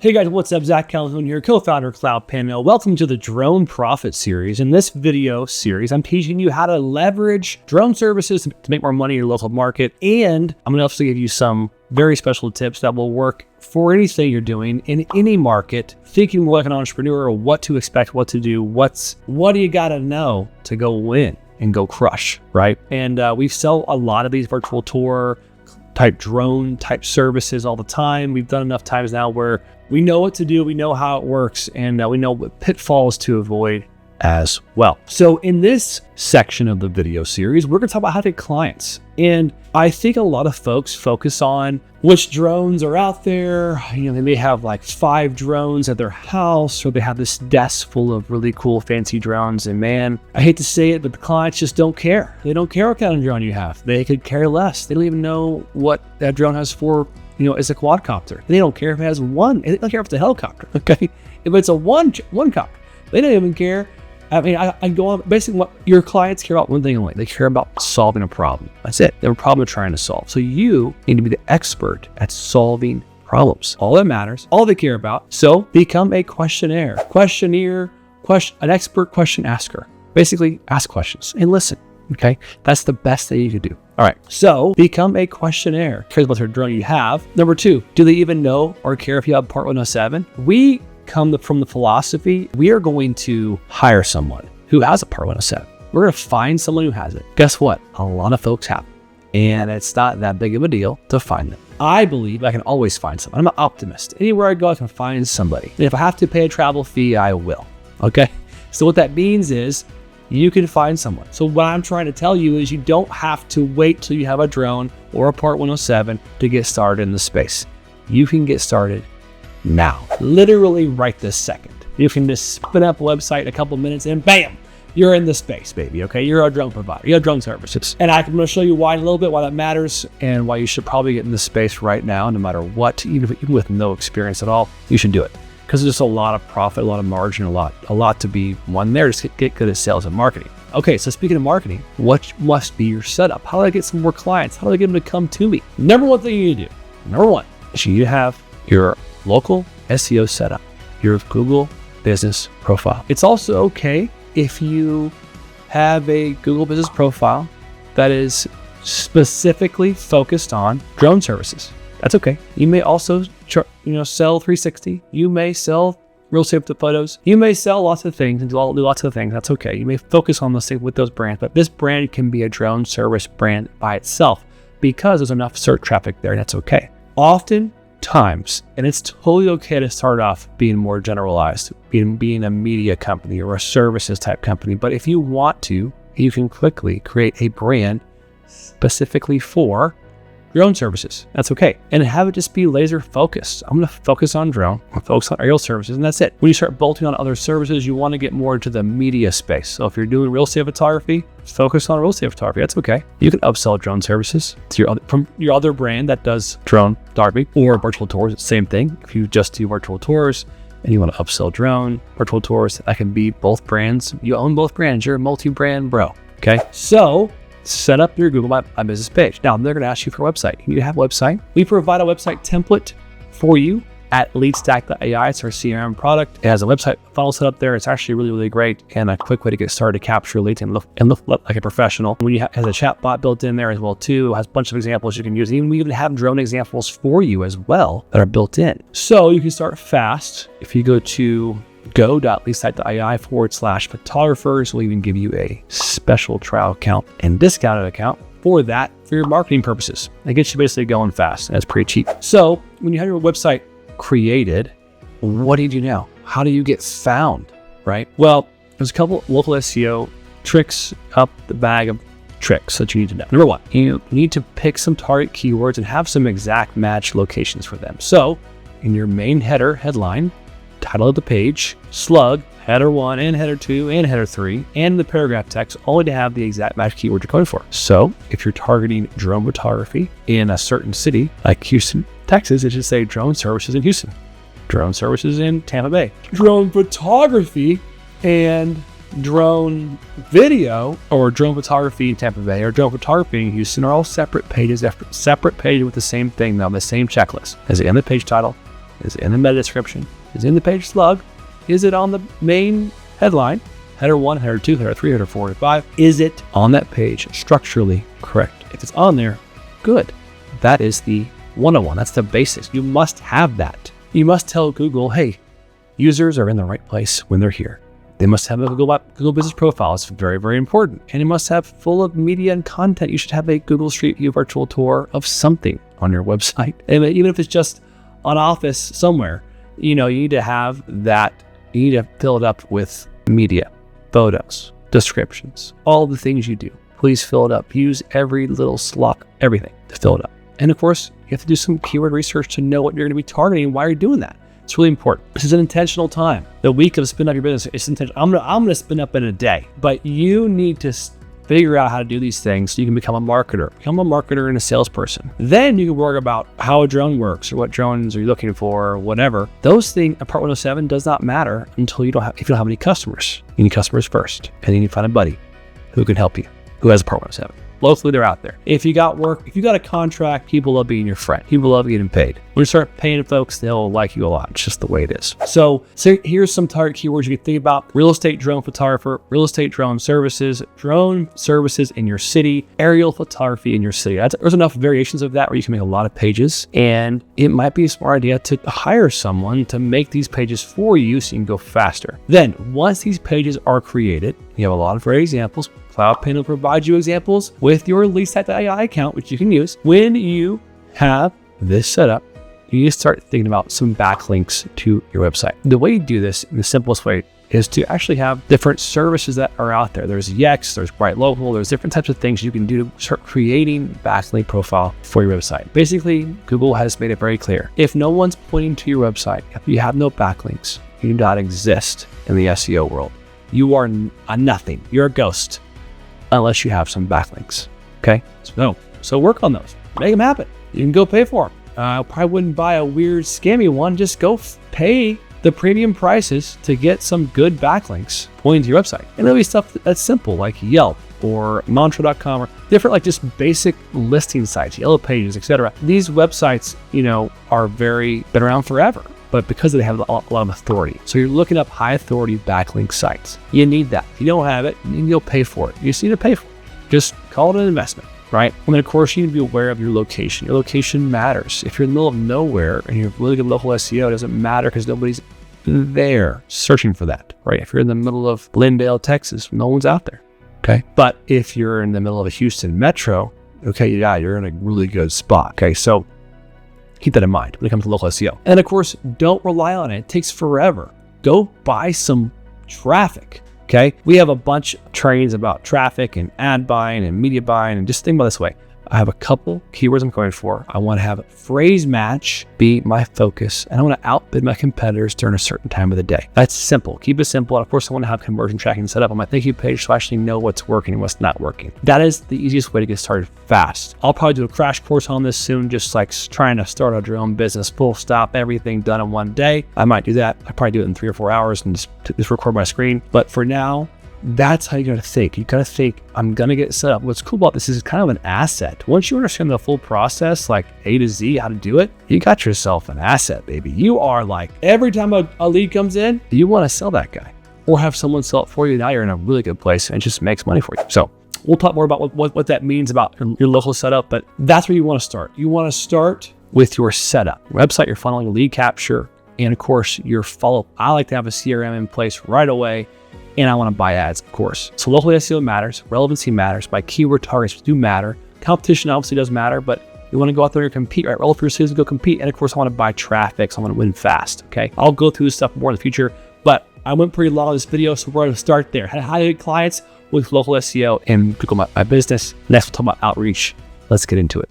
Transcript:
Hey guys, what's up? Zach Calhoun here, co-founder of CloudPano. Welcome to the Drone Profit Series. In this video series, I'm teaching you how to leverage drone services to make more money in your local market. And I'm going to also give you some very special tips that will work for anything you're doing in any market, thinking more like an entrepreneur, what to expect, what to do, what do you got to know to go win and go crush, right? And we sell a lot of these virtual tour type drone type services all the time. We've done enough times now where we know what to do, we know how it works, and we know what pitfalls to avoid as well. So in this section of the video series, we're going to talk about how to get clients. And I think a lot of folks focus on which drones are out there. You know, they may have like 5 drones at their house, or they have this desk full of really cool fancy drones. And man, I hate to say it, but the clients just don't care. They don't care what kind of drone you have. They could care less. They don't even know what that drone has for, as a quadcopter. They don't care if it has one. They don't care if it's a helicopter, okay? If it's a one copter, they don't even care. I mean, I go on, basically what your clients care about one thing only. They care about solving a problem. That's it. They have a problem they're trying to solve. So you need to be the expert at solving problems. All that matters, all they care about. So become a questionnaire, an expert question asker. Basically ask questions and listen, okay? That's the best thing you could do. All right, so become a questionnaire. Cares about their drone you have. Number 2, do they even know or care if you have Part 107? We come from the philosophy, we are going to hire someone who has a Part 107. We're going to find someone who has it. Guess what? A lot of folks have it, and it's not that big of a deal to find them. I believe I can always find someone. I'm an optimist. Anywhere I go, I can find somebody. And if I have to pay a travel fee, I will. Okay? So what that means is you can find someone. So what I'm trying to tell you is you don't have to wait till you have a drone or a Part 107 to get started in the space. You can get started now, literally right this second. You can just spin up a website in a couple minutes and bam, you're in the space, baby, okay? You're a drone provider, you're a drone services. And I'm going to show you why in a little bit, why that matters, and why you should probably get in this space right now, no matter what, even with no experience at all, you should do it. Because there's just a lot of profit, a lot of margin, a lot to be won there. Just get good at sales and marketing. Okay, so speaking of marketing, what must be your setup? How do I get some more clients? How do I get them to come to me? Number one thing you need to do, number one, is you need to have your local SEO setup, your Google business profile. It's also okay if you have a Google business profile that is specifically focused on drone services. That's okay. You may also sell 360. You may sell real estate photos. You may sell lots of things and do lots of things. That's okay. You may focus on those things with those brands, but this brand can be a drone service brand by itself because there's enough search traffic there, and that's okay. Oftentimes, and it's totally okay to start off being more generalized, being a media company or a services type company. But if you want to, you can quickly create a brand specifically for drone services. That's okay. And have it just be laser focused. I'm going to focus on drone, focus on aerial services, and that's it. When you start bolting on other services, you want to get more into the media space. So if you're doing real estate photography, focus on real estate photography. That's okay. You can upsell drone services to from your other brand that does drone photography or virtual tours. It's the same thing. If you just do virtual tours and you want to upsell drone, virtual tours, that can be both brands. You own both brands. You're a multi-brand bro. Okay. So set up your Google My Business page. Now, they're going to ask you for a website. You need to have a website. We provide a website template for you at leadstack.ai. It's our CRM product. It has a website funnel set up there. It's actually really, really great and a quick way to get started to capture leads and look like a professional. When you has a chat bot built in there as well too. It has a bunch of examples you can use. We even have drone examples for you as well that are built in. So you can start fast. If you go to go.leadstack.ai/photographers, we'll even give you a special trial account and discounted account for that for your marketing purposes. It gets you basically going fast, and it's pretty cheap. So when you have your website created, what do you do now? How do you get found, right? Well, there's a couple local SEO tricks up the bag of tricks that you need to know. Number 1, you need to pick some target keywords and have some exact match locations for them. So in your main headline, title of the page, slug, header 1 and header 2 and header 3, and the paragraph text, only to have the exact match keyword you're going for. So if you're targeting drone photography in a certain city like Houston, Texas, it should say drone services in Houston, drone services in Tampa Bay. Drone photography and drone video or drone photography in Tampa Bay or drone photography in Houston are all separate pages with the same thing, though, the same checklist. As the end of the page title, Is it in the meta description? Is it in the page slug? Is it on the main headline? Header 1, header 2, header 3, header 4, header 5. Is it on that page structurally correct? If it's on there, good. That is the 101. That's the basics. You must have that. You must tell Google, hey, users are in the right place when they're here. They must have a Google Business Profile. It's very, very important. And it must have full of media and content. You should have a Google Street View virtual tour of something on your website. And even if it's just an office somewhere, you need to have that. You need to fill it up with media, photos, descriptions, all the things you do. Please fill it up. Use every little slot, everything to fill it up. And of course, you have to do some keyword research to know what you're going to be targeting and why you're doing that. It's really important. This is an intentional time. The week of spin up your business is intentional. I'm gonna spin up in a day, but you need to figure out how to do these things so you can become a marketer. Become a marketer and a salesperson. Then you can worry about how a drone works or what drones are you looking for or whatever. Those things, Part 107 does not matter until if you don't have any customers. You need customers first, and you need to find a buddy who can help you, who has a Part 107. Locally, they're out there. If you got work, if you got a contract, people love being your friend. People love getting paid. When you start paying folks, they'll like you a lot. It's just the way it is. So here's some target keywords you can think about. Real estate drone photographer, real estate drone services in your city, aerial photography in your city. There's enough variations of that where you can make a lot of pages. And it might be a smart idea to hire someone to make these pages for you so you can go faster. Then once these pages are created, you have a lot of great examples. CloudPano provides you examples with your realestate.ai account, which you can use. When you have this set up, you need to start thinking about some backlinks to your website. The way you do this in the simplest way is to actually have different services that are out there. There's Yext, there's Bright Local, there's different types of things you can do to start creating backlink profile for your website. Basically, Google has made it very clear. If no one's pointing to your website, if you have no backlinks, you do not exist in the SEO world. You are a nothing. You're a ghost. Unless you have some backlinks, okay? So work on those, make them happen. You can go pay for them. I probably wouldn't buy a weird scammy one. Just go pay the premium prices to get some good backlinks pointing to your website. And there'll be stuff that's simple like Yelp or mantra.com or different like just basic listing sites, Yellow Pages, etc. These websites, are been around forever. But because they have a lot of authority. So you're looking up high authority backlink sites. You need that. If you don't have it, you'll pay for it. You just need to pay for it. Just call it an investment, right? And then of course you need to be aware of your location. Your location matters. If you're in the middle of nowhere and you're really good local SEO, it doesn't matter because nobody's there searching for that, right? If you're in the middle of Glendale, Texas, no one's out there, okay? But if you're in the middle of a Houston metro, okay, yeah, you're in a really good spot, okay? So keep that in mind when it comes to local SEO. And of course, don't rely on it. It takes forever. Go buy some traffic, okay? We have a bunch of trainings about traffic and ad buying and media buying, and just think about it this way. I have a couple keywords I'm going for. I want to have phrase match be my focus, and I want to outbid my competitors during a certain time of the day. That's simple. Keep it simple. And of course, I want to have conversion tracking set up on my thank you page so I actually know what's working and what's not working. That is the easiest way to get started fast. I'll probably do a crash course on this soon, just like trying to start a drone business, full stop, everything done in one day. I might do that. I probably do it in 3 or 4 hours and just record my screen. But for now, that's how you gotta think. You gotta think, I'm gonna get set up. What's cool about this is it's kind of an asset. Once you understand the full process, like A to Z, how to do it, you got yourself an asset, baby. You are like, every time a lead comes in, you wanna sell that guy or have someone sell it for you. Now you're in a really good place and it just makes money for you. So we'll talk more about what that means about your local setup, but that's where you wanna start. You wanna start with your setup, your website, your funnel, your lead capture, and of course, your follow-up. I like to have a CRM in place right away. And I want to buy ads, of course. So local SEO matters, relevancy matters, my keyword targets do matter. Competition obviously does matter, but you want to go out there and compete, right? Roll up your sleeves and go compete. And of course, I want to buy traffic, so I want to win fast, okay? I'll go through this stuff more in the future, but I went pretty long in this video, so we're going to start there. How to get clients with local SEO and Google My Business. Next, we'll talk about outreach. Let's get into it.